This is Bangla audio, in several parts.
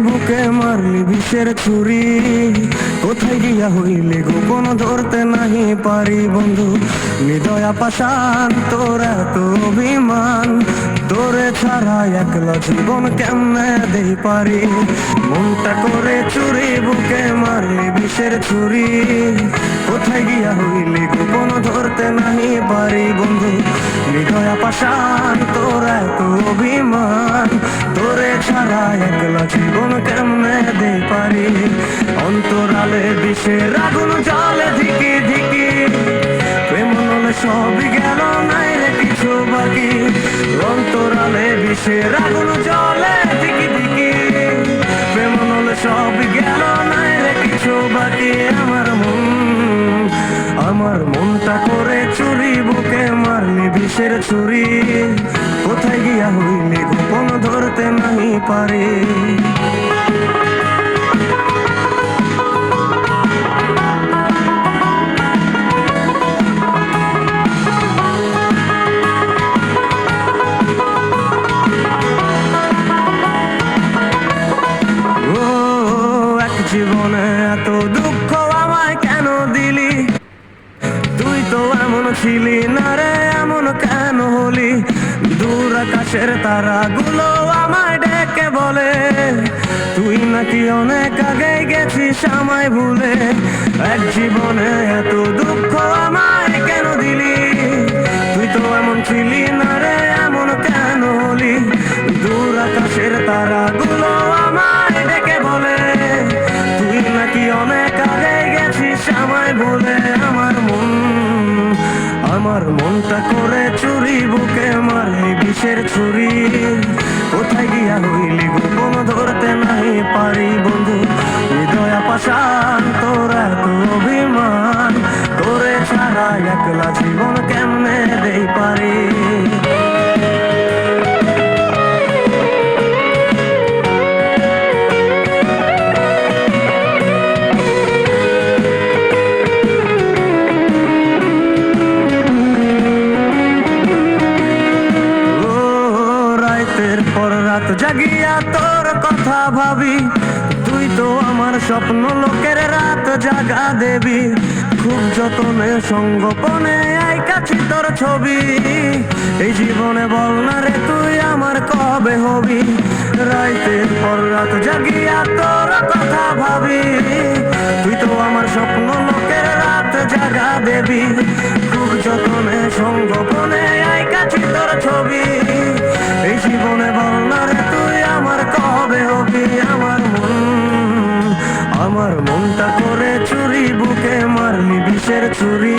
বুকে মারলি বিষের ছুরি, কোথায় গিয়া হইলি গোপন ধরতে নাহি পারি বন্ধু। হৃদয়া পাষাণ তোর এত অভিমান, তোরে ছাড়া একলা জীবন কেমনে দেই পারি। মনটা করে চুরি বুকে মারলি বিষের ছুরি, কোথায় গিয়া হইলি গোপন ধরতে নাহি পারি বন্ধু। হৃদয়া পাষাণ তোর এত অভিমান, তোরে ছাড়া একলা জীবন কেমনে দেই পারি। অন্তরালে বিষের আগুন জ্বলে ধিকি ধিকি, প্রেম হলে সবই গেল নাই রে কিছু বাকি। অন্তরালে বিষের আগুন জ্বলে ধিকি ধিকি, প্রেম হলে সবই গেল নাই রে কিছু বাকি। আমার মনটা করে চুরি বুকে মারলি বিষের ছুরি, কোথায় গিয়া হইলি গোপন ধরতে নাহি পারি। জীবনে এত দুঃখ আমায় কেন দিলি, তুই তো এমন ছিলি না রে এমন কেন হলি। দূর আকাশের তারাগুলো আমায় ডেকে বলে, তুই নাকি অনেক আগে গেছিস আমায় ভুলে। এক জীবনে এত দুঃখ আমায় কেন দিলি, তুই তো এমন ছিলি না রে এমন কেন হলি। দূর আকাশের তারাগুলো আমায় ডেকে বলে, তুই নাকি অনেক আগে গেছিস আমায় বলে। আমার মনটা করে চুরি বুকে মারলি বিষের ছুরি, কোথায় গিয়া হইলি গোপন ধরতে নাই পারি বন্ধু। হৃদয়া পাষাণ তোর এত অভিমান, তোরে ছাড়া একলা জীবন কেমনে দেই পারি। পর রাত জাগিয়া তোর কথা ভাবি, তুই তো আমার স্বপ্ন লোকের রাত জাগা দেবী। খুব যতনে সঙ্গোপনে আইকাছি তোর ছবি, এই জীবনে বল না রে তুই আমার কবে হবি। রাইতের পর রাত জাগিয়া তোর কথা ভাবি, তুই তো আমার স্বপ্ন লোকের রাত জাগা দেবী। খুব যতনে সঙ্গোপনে আইকাছি তোর ছবি, এই জীবনে বল না রে তুই আমার কবে হবি। আমার মনটা করে চুরি বুকে মারলি বিষের ছুরি,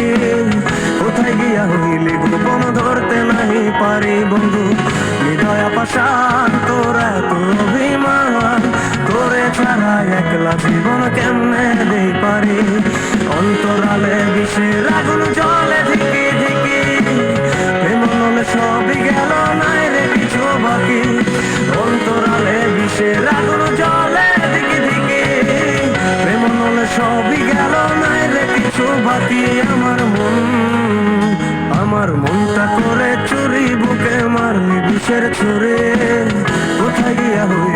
কোথায় গিয়া হইলি গোপন ধরতে নাহি পারি বন্ধু। হৃদয়া পাষাণ তোর এত অভিমান, করে ছাড়া একলা জীবন কেমনে দেই পারি। অন্তরালে বিষের আগুন জ্বলে ধিকি ধিকি, প্রেম হলে সবই গেল নাই রে কিছু বাকি। অন্তরালে বিষের আগুন জ্বলে ধিকি ধিকি, প্রেম হলে সবই গেল নাই রে কিছু বাকি। আমার মনটা করে চুরি বুকে মারলি বিষের ছুরি, কোথায় গিয়া হই